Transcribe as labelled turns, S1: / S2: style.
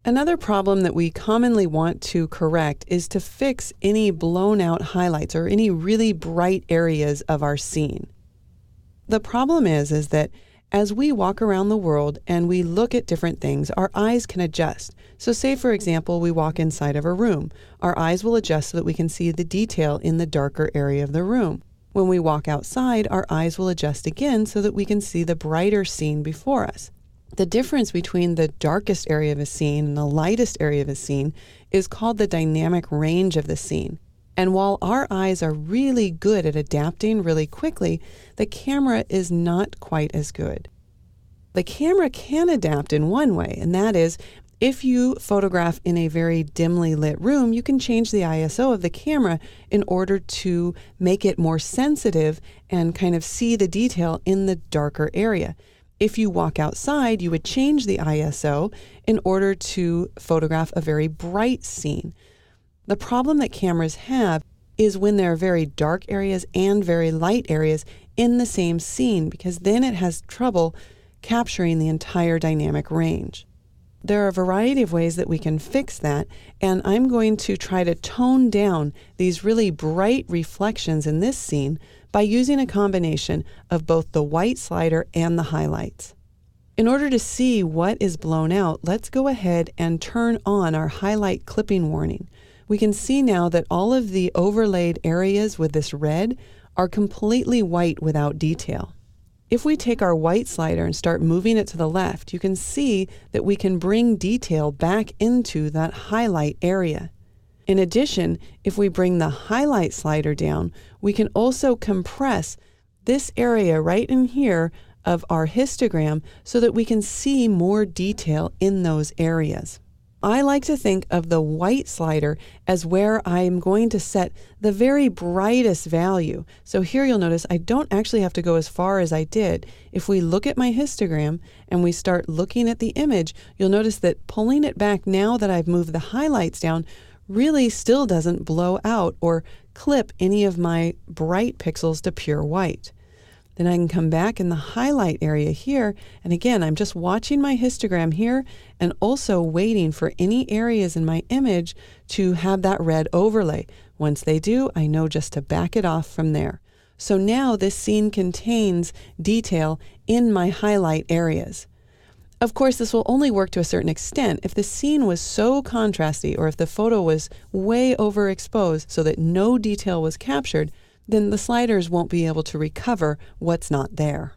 S1: Another problem that we commonly want to correct is to fix any blown out highlights or any really bright areas of our scene. The problem is that as we walk around the world and we look at different things, our eyes can adjust. So say, for example, we walk inside of a room. Our eyes will adjust so that we can see the detail in the darker area of the room. When we walk outside, our eyes will adjust again so that we can see the brighter scene before us. The difference between the darkest area of a scene and the lightest area of a scene is called the dynamic range of the scene. And while our eyes are really good at adapting really quickly, the camera is not quite as good. The camera can adapt in one way, and that is if you photograph in a very dimly lit room, you can change the ISO of the camera in order to make it more sensitive and kind of see the detail in the darker area. If you walk outside, you would change the ISO in order to photograph a very bright scene. The problem that cameras have is when there are very dark areas and very light areas in the same scene, because then it has trouble capturing the entire dynamic range. There are a variety of ways that we can fix that, and I'm going to try to tone down these really bright reflections in this scene by using a combination of both the white slider and the highlights. In order to see what is blown out, let's go ahead and turn on our highlight clipping warning. We can see now that all of the overlaid areas with this red are completely white without detail. If we take our white slider and start moving it to the left, you can see that we can bring detail back into that highlight area. In addition, if we bring the highlight slider down, we can also compress this area right in here of our histogram so that we can see more detail in those areas. I like to think of the white slider as where I'm going to set the very brightest value. So here you'll notice I don't actually have to go as far as I did. If we look at my histogram and we start looking at the image, you'll notice that pulling it back now that I've moved the highlights down really still doesn't blow out or clip any of my bright pixels to pure white. Then I can come back in the highlight area here, and again, I'm just watching my histogram here and also waiting for any areas in my image to have that red overlay. Once they do, I know just to back it off from there. So now this scene contains detail in my highlight areas. Of course, this will only work to a certain extent. If the scene was so contrasty or if the photo was way overexposed so that no detail was captured, then the sliders won't be able to recover what's not there.